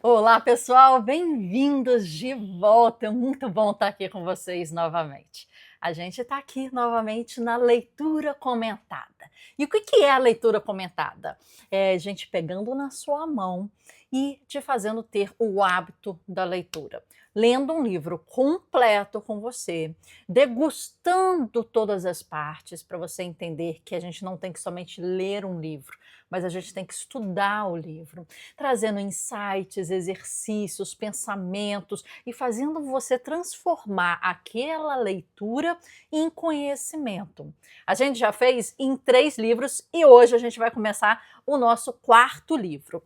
Olá, pessoal, bem-vindos de volta. É muito bom estar aqui com vocês novamente. A gente está aqui novamente na leitura comentada. E o que é a leitura comentada? É a gente pegando na sua mão e te fazendo ter o hábito da leitura. Lendo um livro completo com você, degustando todas as partes para você entender que a gente não tem que somente ler um livro, mas a gente tem que estudar o livro, trazendo insights, exercícios, pensamentos e fazendo você transformar aquela leitura em conhecimento. A gente já fez em 3 livros e hoje a gente vai começar o nosso 4º livro.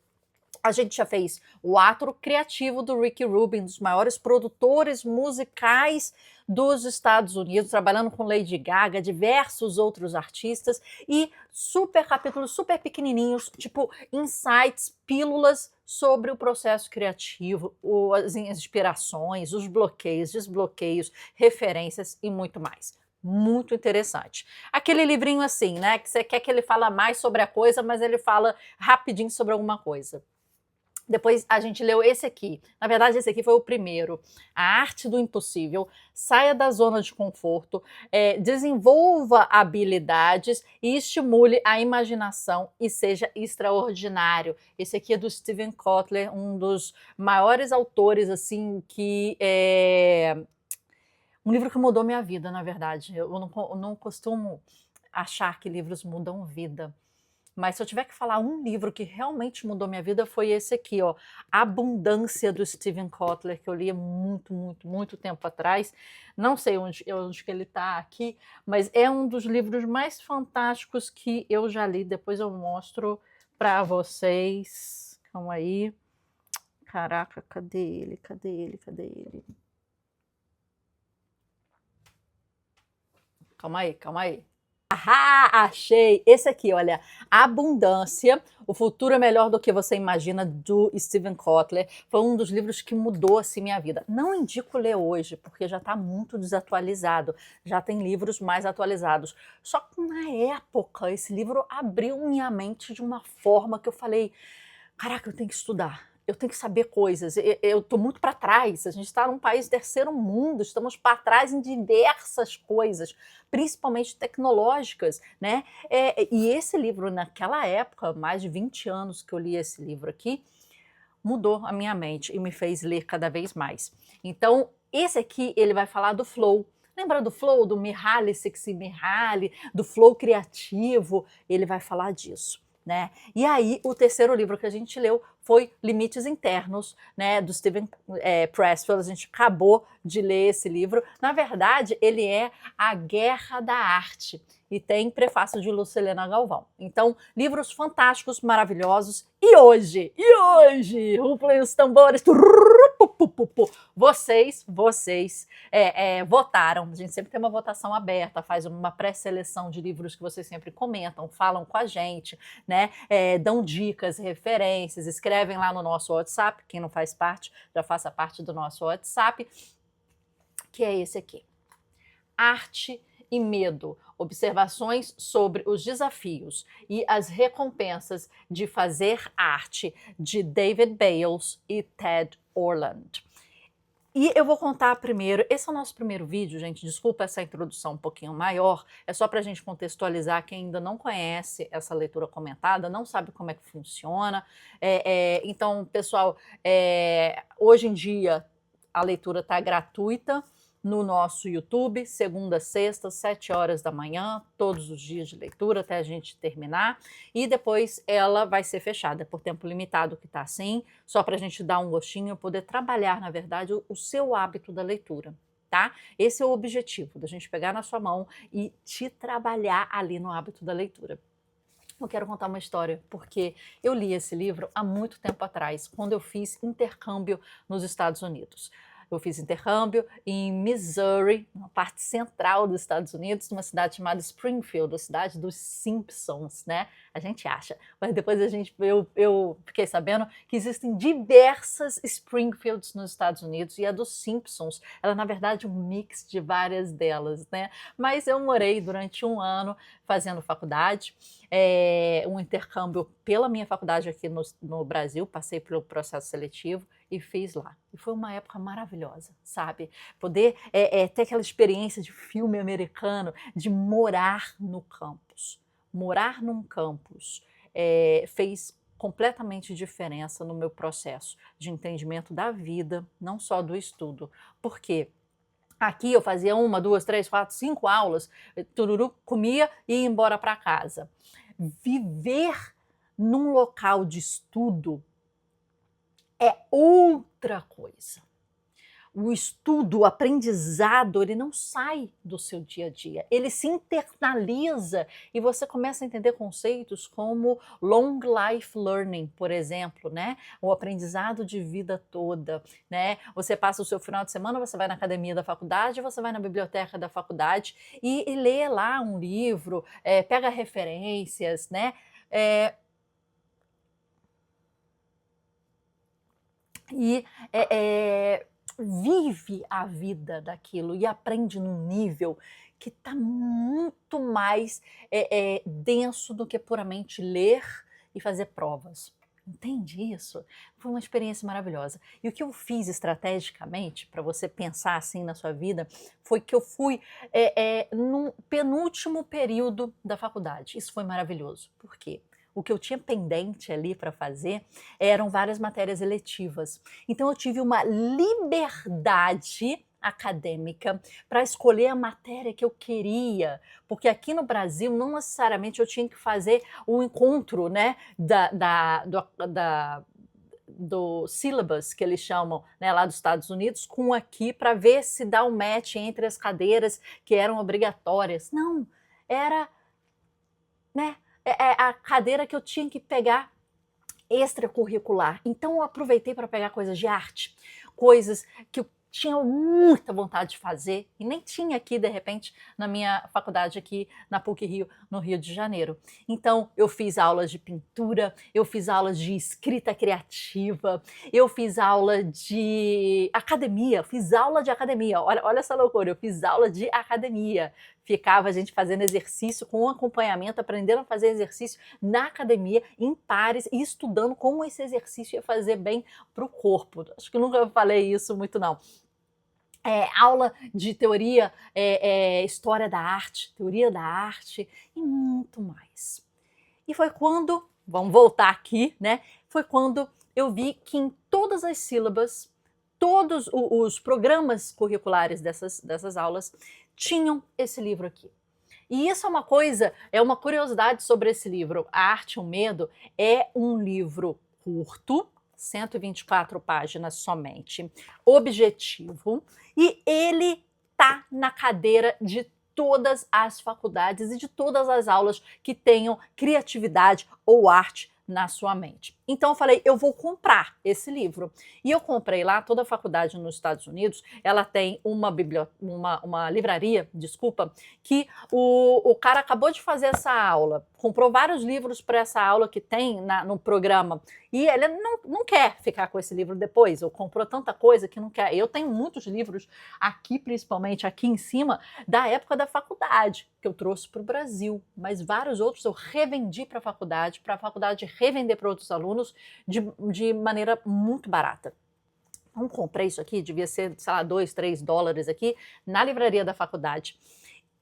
A gente já fez o Ato Criativo do Rick Rubin, um dos maiores produtores musicais dos Estados Unidos, trabalhando com Lady Gaga, diversos outros artistas, e super capítulos super pequenininhos, tipo insights, pílulas sobre o processo criativo, as inspirações, os bloqueios, desbloqueios, referências e muito mais. Muito interessante. Aquele livrinho assim, né, que você quer que ele fala mais sobre a coisa, mas ele fala rapidinho sobre alguma coisa. Depois a gente leu esse aqui. Na verdade, esse aqui foi o primeiro. A Arte do Impossível. Saia da zona de conforto, desenvolva habilidades e estimule a imaginação e seja extraordinário. Esse aqui é do Steven Kotler, um dos maiores autores, assim, um livro que mudou minha vida, na verdade. Eu não costumo achar que livros mudam vida. Mas se eu tiver que falar um livro que realmente mudou minha vida, foi esse aqui, ó, Abundância, do Steven Kotler, que eu li há muito, muito, muito tempo atrás. Não sei onde que ele está aqui, mas é um dos livros mais fantásticos que eu já li. Depois eu mostro para vocês. Calma aí. Caraca, cadê ele? Cadê ele? Cadê ele? Calma aí, calma aí. Ah, achei! Esse aqui, olha, Abundância, o futuro é melhor do que você imagina, do Steven Kotler. Foi um dos livros que mudou assim minha vida. Não indico ler hoje, porque já está muito desatualizado. Já tem livros mais atualizados. Só que na época, esse livro abriu minha mente de uma forma que eu falei, caraca, eu tenho que estudar. Eu tenho que saber coisas. Eu estou muito para trás. A gente está num país terceiro mundo, estamos para trás em diversas coisas, principalmente tecnológicas, né? E esse livro, naquela época, mais de 20 anos que eu li esse livro aqui, mudou a minha mente e me fez ler cada vez mais. Então, esse aqui, ele vai falar do flow. Lembra do flow, do Mihaly Csikszentmihalyi, do flow criativo? Ele vai falar disso. Né? E aí, o terceiro livro que a gente leu foi Limites Internos, né, do Steven Pressfield. A gente acabou de ler esse livro. Na verdade, ele é A Guerra da Arte e tem prefácio de Lucilena Galvão. Então, livros fantásticos, maravilhosos. E hoje, rufem os tambores, vocês votaram. A gente sempre tem uma votação aberta, faz uma pré-seleção de livros que vocês sempre comentam, falam com a gente, né? Dão dicas, referências, escrevem lá no nosso WhatsApp. Quem não faz parte, já faça parte do nosso WhatsApp, que é esse aqui. Arte e Medo, observações sobre os desafios e as recompensas de fazer arte, de David Bayles e Ted Orland. E eu vou contar primeiro, esse é o nosso primeiro vídeo, gente, desculpa essa introdução um pouquinho maior, é só para a gente contextualizar quem ainda não conhece essa leitura comentada, não sabe como é que funciona. Então, pessoal, hoje em dia a leitura está gratuita no nosso YouTube, segunda a sexta, 7 horas da manhã, todos os dias de leitura até a gente terminar, e depois ela vai ser fechada por tempo limitado, que está assim, só para a gente dar um gostinho, poder trabalhar, na verdade, o seu hábito da leitura. Tá? Esse é o objetivo, da gente pegar na sua mão e te trabalhar ali no hábito da leitura. Eu quero contar uma história, porque eu li esse livro há muito tempo atrás, quando eu fiz intercâmbio nos Estados Unidos. Eu fiz intercâmbio em Missouri, na parte central dos Estados Unidos, numa cidade chamada Springfield, a cidade dos Simpsons, né? A gente acha. Mas depois eu fiquei sabendo que existem diversas Springfields nos Estados Unidos, e a dos Simpsons, ela é, na verdade, um mix de várias delas, né? Mas eu morei durante um ano fazendo faculdade um intercâmbio pela minha faculdade aqui no Brasil, passei pelo processo seletivo e fiz lá. E foi uma época maravilhosa, sabe? Poder ter aquela experiência de filme americano, de morar no campus. Morar num campus fez completamente diferença no meu processo de entendimento da vida, não só do estudo. Por quê? Aqui eu fazia 1, 2, 3, 4, 5 aulas, tururu, comia e ia embora para casa. Viver num local de estudo é outra coisa. O estudo, o aprendizado, ele não sai do seu dia a dia, ele se internaliza e você começa a entender conceitos como long life learning, por exemplo, né? O aprendizado de vida toda, né? Você passa o seu final de semana, você vai na academia da faculdade, você vai na biblioteca da faculdade e lê lá um livro, pega referências, né? Vive a vida daquilo e aprende num nível que está muito mais denso do que puramente ler e fazer provas. Entende isso? Foi uma experiência maravilhosa. E o que eu fiz estrategicamente, para você pensar assim na sua vida, foi que eu fui num penúltimo período da faculdade. Isso foi maravilhoso. Por quê? O que eu tinha pendente ali para fazer eram várias matérias eletivas. Então eu tive uma liberdade acadêmica para escolher a matéria que eu queria, porque aqui no Brasil não necessariamente eu tinha que fazer um encontro, né, do syllabus, que eles chamam, né, lá dos Estados Unidos, com aqui para ver se dá um match entre as cadeiras que eram obrigatórias. Não, era, né, a cadeira que eu tinha que pegar extracurricular. Então eu aproveitei para pegar coisas de arte, coisas que eu tinha muita vontade de fazer e nem tinha aqui, de repente, na minha faculdade aqui na PUC-Rio, no Rio de Janeiro. Então eu fiz aulas de pintura, eu fiz aulas de escrita criativa, eu fiz aula de academia, olha essa loucura, eu fiz aula de academia. Ficava a gente fazendo exercício com acompanhamento, aprendendo a fazer exercício na academia, em pares, e estudando como esse exercício ia fazer bem para o corpo. Acho que nunca falei isso muito, não. Aula de teoria, história da arte, teoria da arte e muito mais. E foi quando, vamos voltar aqui, né? Foi quando eu vi que em todas as sílabas, todos os programas curriculares dessas aulas tinham esse livro aqui. E isso é uma curiosidade sobre esse livro. A Arte e o Medo é um livro curto, 124 páginas somente, objetivo, e ele tá na cadeira de todas as faculdades e de todas as aulas que tenham criatividade ou arte na sua mente. Então eu falei, eu vou comprar esse livro. E eu comprei lá, toda a faculdade nos Estados Unidos, ela tem uma livraria, desculpa, que o cara acabou de fazer essa aula, comprou vários livros para essa aula que tem no programa, e ele não quer ficar com esse livro depois, ou comprou tanta coisa que não quer. Eu tenho muitos livros aqui, principalmente aqui em cima, da época da faculdade, que eu trouxe para o Brasil, mas vários outros eu revendi para a faculdade revender para outros alunos de maneira muito barata. Então comprei isso aqui, devia ser, sei lá, $2, $3 aqui, na livraria da faculdade.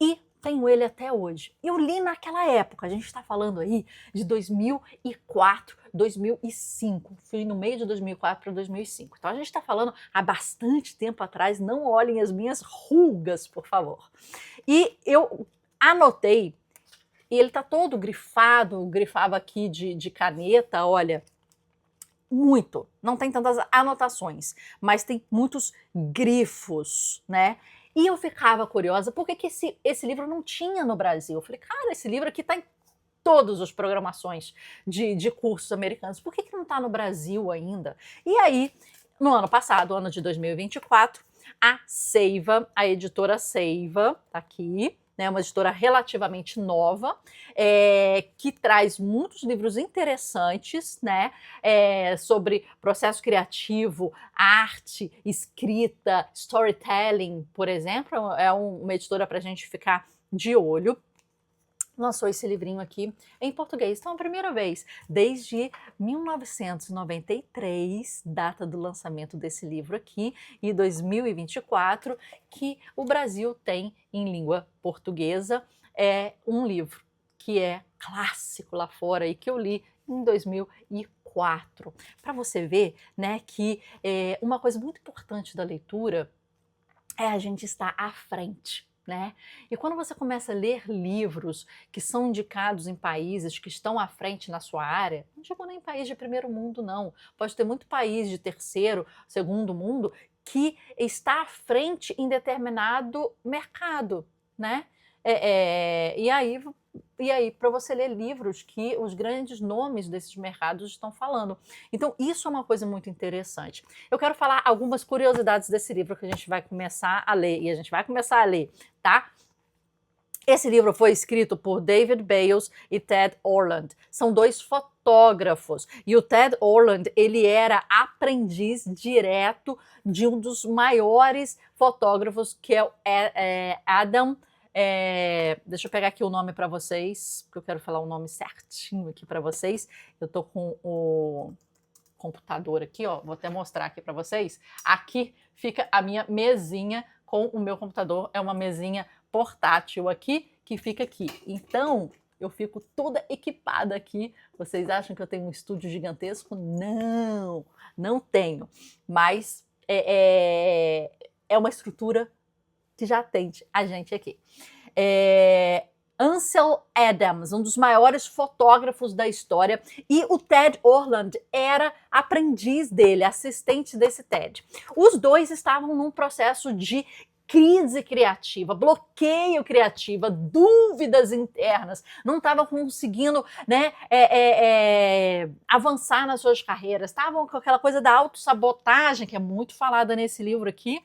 E tenho ele até hoje. Eu li naquela época, a gente está falando aí de 2004, 2005. Fui no meio de 2004 para 2005. Então a gente está falando há bastante tempo atrás, não olhem as minhas rugas, por favor. E eu anotei, e ele está todo grifado, grifava aqui de caneta, olha, muito. Não tem tantas anotações, mas tem muitos grifos, né? E eu ficava curiosa, por que esse livro não tinha no Brasil? Eu falei, cara, esse livro aqui está em todas as programações de cursos americanos, por que não está no Brasil ainda? E aí, no ano passado, ano de 2024, a Seiva, a editora Seiva, tá aqui, né, uma editora relativamente nova, que traz muitos livros interessantes, né, sobre processo criativo, arte, escrita, storytelling, por exemplo. É uma editora para a gente ficar de olho. lançou esse livrinho aqui em português. Então, a primeira vez, desde 1993, data do lançamento desse livro aqui, e 2024, que o Brasil tem em língua portuguesa um livro que é clássico lá fora e que eu li em 2004. Para você ver, né, que uma coisa muito importante da leitura é a gente estar à frente, né? E quando você começa a ler livros que são indicados em países que estão à frente na sua área, não digo nem país de primeiro mundo, não. Pode ter muito país de terceiro, segundo mundo que está à frente em determinado mercado, né? E aí para você ler livros que os grandes nomes desses mercados estão falando. Então, isso é uma coisa muito interessante. Eu quero falar algumas curiosidades desse livro que a gente vai começar a ler, e a gente vai começar a ler, tá? Esse livro foi escrito por David Bayles e Ted Orland. São dois fotógrafos. E o Ted Orland, ele era aprendiz direto de um dos maiores fotógrafos, que é o Adam. Deixa eu pegar aqui o nome para vocês, porque eu quero falar o nome certinho aqui para vocês. Eu tô com o computador aqui, ó, vou até mostrar aqui para vocês. Aqui fica a minha mesinha com o meu computador, é uma mesinha portátil aqui, que fica aqui. Então, eu fico toda equipada aqui. Vocês acham que eu tenho um estúdio gigantesco? Não, não tenho. Mas é uma estrutura que já atende a gente aqui. Ansel Adams, um dos maiores fotógrafos da história, e o Ted Orland era aprendiz dele, assistente desse Ted. Os dois estavam num processo de crise criativa, bloqueio criativa, dúvidas internas, não estavam conseguindo, né, avançar nas suas carreiras, estavam com aquela coisa da autossabotagem, que é muito falada nesse livro aqui.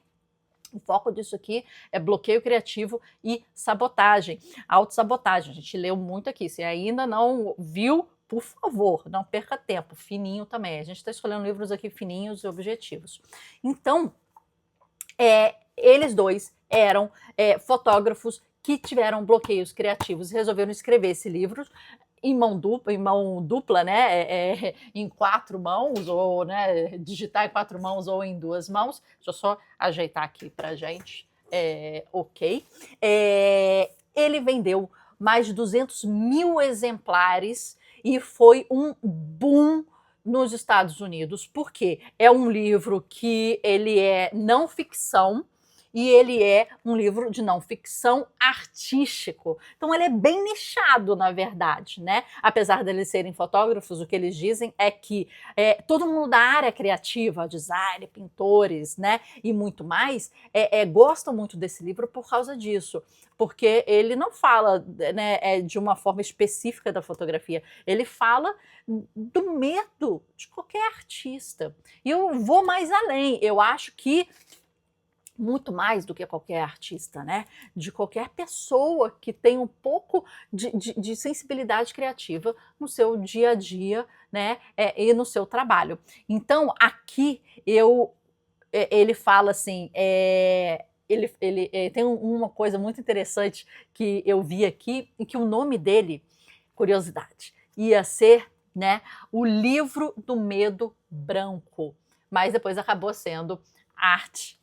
O foco disso aqui é bloqueio criativo e sabotagem, autossabotagem. A gente leu muito aqui. Se ainda não viu, por favor, não perca tempo. Fininho também. A gente está escolhendo livros aqui fininhos e objetivos. Então, eles dois eram fotógrafos que tiveram bloqueios criativos e resolveram escrever esse livro em mão dupla, né, em 4 mãos, ou, né, digitar em 4 mãos ou em 2 mãos. Deixa eu só ajeitar aqui pra gente. Ok. Ele vendeu mais de 200 mil exemplares e foi um boom nos Estados Unidos, porque é um livro que ele é não ficção, e ele é um livro de não ficção artístico. Então ele é bem nichado, na verdade, né? Apesar deles serem fotógrafos, o que eles dizem é que todo mundo da área criativa, design, pintores, né, e muito mais, gosta muito desse livro por causa disso. Porque ele não fala, né, de uma forma específica da fotografia, ele fala do medo de qualquer artista. E eu vou mais além, eu acho que muito mais do que qualquer artista, né? De qualquer pessoa que tem um pouco de sensibilidade criativa no seu dia a dia, né? E no seu trabalho. Então, aqui ele fala assim, ele tem uma coisa muito interessante que eu vi aqui, e que o nome dele, curiosidade, ia ser, né, O Livro do Medo Branco, mas depois acabou sendo Arte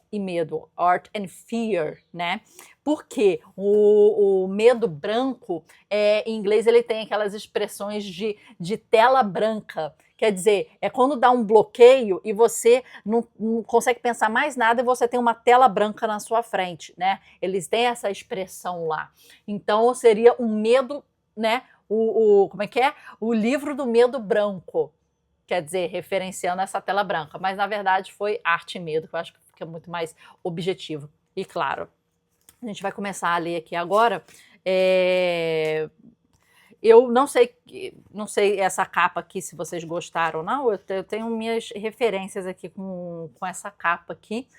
e Medo, Art and Fear, né? Porque o medo branco, em inglês, ele tem aquelas expressões de tela branca. Quer dizer, é quando dá um bloqueio e você não consegue pensar mais nada e você tem uma tela branca na sua frente, né? Eles têm essa expressão lá. Então, seria um medo, né? Como é que é? O livro do medo branco. Quer dizer, referenciando essa tela branca. Mas, na verdade, foi Arte e Medo, que eu acho que fica muito mais objetivo. E, claro, a gente vai começar a ler aqui agora. Eu não sei essa capa aqui, se vocês gostaram ou não. Eu tenho minhas referências aqui com essa capa aqui,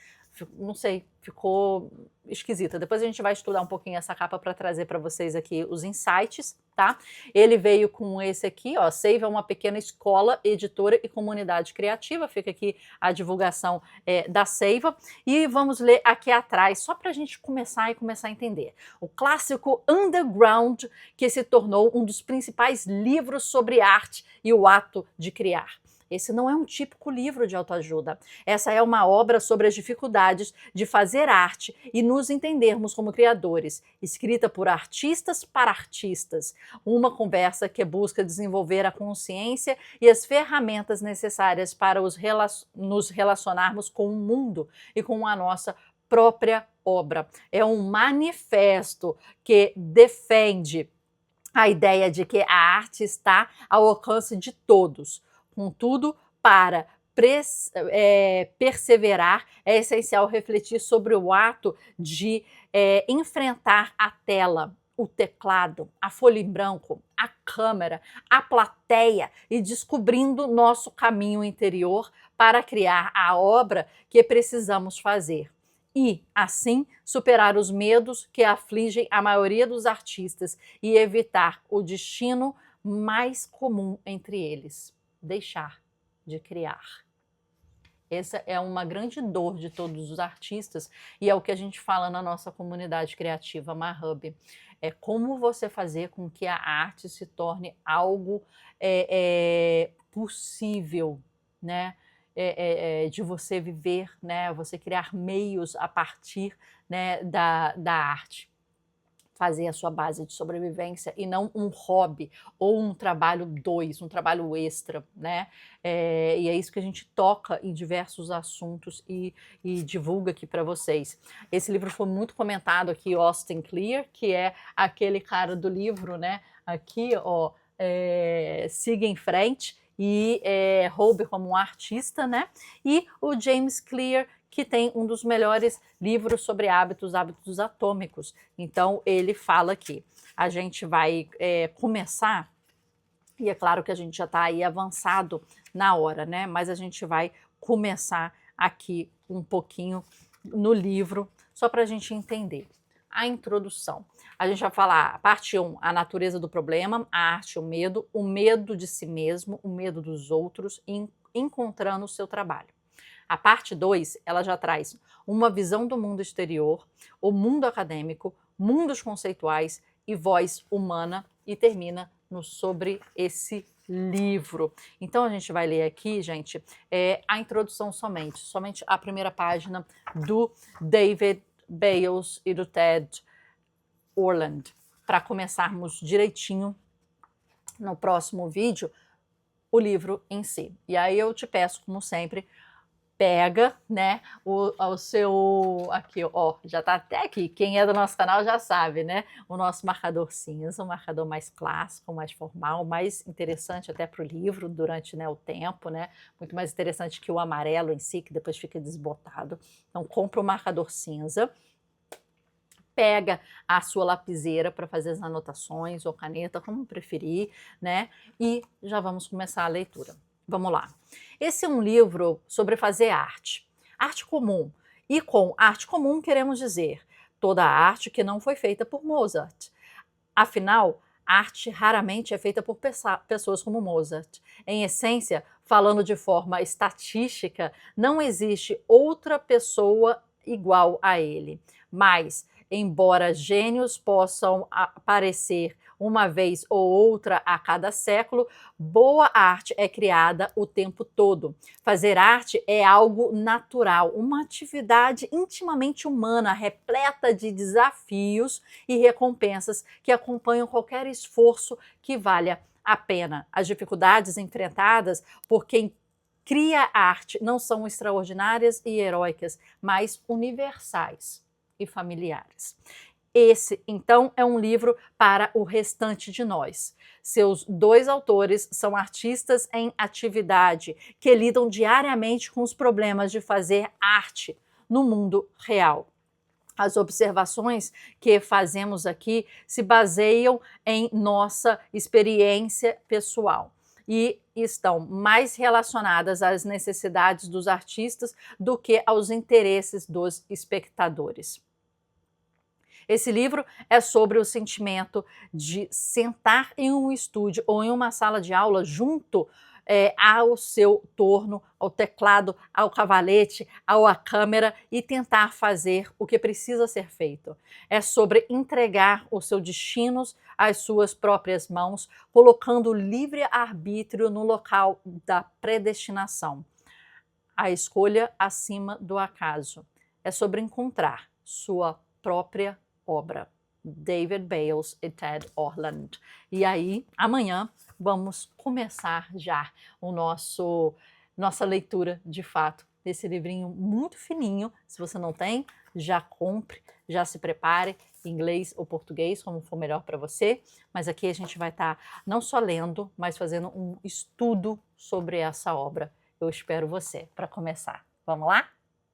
não sei, ficou esquisita. Depois a gente vai estudar um pouquinho essa capa para trazer para vocês aqui os insights, tá? Ele veio com esse aqui, ó, Seiva é uma pequena escola, editora e comunidade criativa. Fica aqui a divulgação da Seiva. E vamos ler aqui atrás, só para a gente começar a entender. O clássico Underground, que se tornou um dos principais livros sobre arte e o ato de criar. Esse não é um típico livro de autoajuda. Essa é uma obra sobre as dificuldades de fazer arte e nos entendermos como criadores, escrita por artistas para artistas. Uma conversa que busca desenvolver a consciência e as ferramentas necessárias para nos relacionarmos com o mundo e com a nossa própria obra. É um manifesto que defende a ideia de que a arte está ao alcance de todos. Contudo, para perseverar, é essencial refletir sobre o ato de enfrentar a tela, o teclado, a folha em branco, a câmera, a plateia e descobrindo nosso caminho interior para criar a obra que precisamos fazer. E, assim, superar os medos que afligem a maioria dos artistas e evitar o destino mais comum entre eles: deixar de criar. Essa é uma grande dor de todos os artistas e é o que a gente fala na nossa comunidade criativa MAHub. É como você fazer com que a arte se torne algo possível, né? De você viver, né? Você criar meios a partir, né, da arte. Fazer a sua base de sobrevivência e não um hobby ou um trabalho um trabalho extra, né? E é isso que a gente toca em diversos assuntos e divulga aqui para vocês. Esse livro foi muito comentado aqui, Austin Kleon, que é aquele cara do livro, né? Aqui, ó, Siga em Frente e Roube como um Artista, né? E o James Clear, que tem um dos melhores livros sobre hábitos atômicos. Então, ele fala aqui. A gente vai começar, e é claro que a gente já está aí avançado na hora, né? Mas a gente vai começar aqui um pouquinho no livro, só para a gente entender. A introdução. A gente vai falar, parte 1, a natureza do problema, a arte, o medo de si mesmo, o medo dos outros, e encontrando o seu trabalho. A parte 2, ela já traz uma visão do mundo exterior, o mundo acadêmico, mundos conceituais e voz humana, e termina no sobre esse livro. Então a gente vai ler aqui, gente, a introdução somente a primeira página do David Bayles e do Ted Orland, para começarmos direitinho no próximo vídeo o livro em si. E aí eu te peço, como sempre, pega, né, o seu, aqui, ó, já tá até aqui, quem é do nosso canal já sabe, né, o nosso marcador cinza, um marcador mais clássico, mais formal, mais interessante até para o livro durante, né, o tempo, né, muito mais interessante que o amarelo em si, que depois fica desbotado. Então compra o marcador cinza, pega a sua lapiseira para fazer as anotações, ou caneta, como preferir, né, e já vamos começar a leitura. Vamos lá. Esse é um livro sobre fazer arte. Arte comum. E com arte comum queremos dizer toda a arte que não foi feita por Mozart. Afinal, arte raramente é feita por pessoas como Mozart. Em essência, falando de forma estatística, não existe outra pessoa igual a ele. Mas, embora gênios possam aparecer uma vez ou outra a cada século, boa arte é criada o tempo todo. Fazer arte é algo natural, uma atividade intimamente humana, repleta de desafios e recompensas que acompanham qualquer esforço que valha a pena. As dificuldades enfrentadas por quem cria arte não são extraordinárias e heróicas, mas universais e familiares. Esse, então, é um livro para o restante de nós. Seus 2 autores são artistas em atividade, que lidam diariamente com os problemas de fazer arte no mundo real. As observações que fazemos aqui se baseiam em nossa experiência pessoal. e estão mais relacionadas às necessidades dos artistas do que aos interesses dos espectadores. Esse livro é sobre o sentimento de sentar em um estúdio ou em uma sala de aula junto ao seu torno, ao teclado, ao cavalete, à câmera e tentar fazer o que precisa ser feito. É sobre entregar os seus destinos às suas próprias mãos, colocando o livre-arbítrio no local da predestinação. A escolha acima do acaso. É sobre encontrar sua própria obra. David Bayles e Ted Orland. E aí, amanhã, vamos começar já nossa leitura de fato desse livrinho muito fininho. Se você não tem, já compre, já se prepare, inglês ou português, como for melhor para você. Mas aqui a gente vai estar não só lendo, mas fazendo um estudo sobre essa obra. Eu espero você para começar. Vamos lá?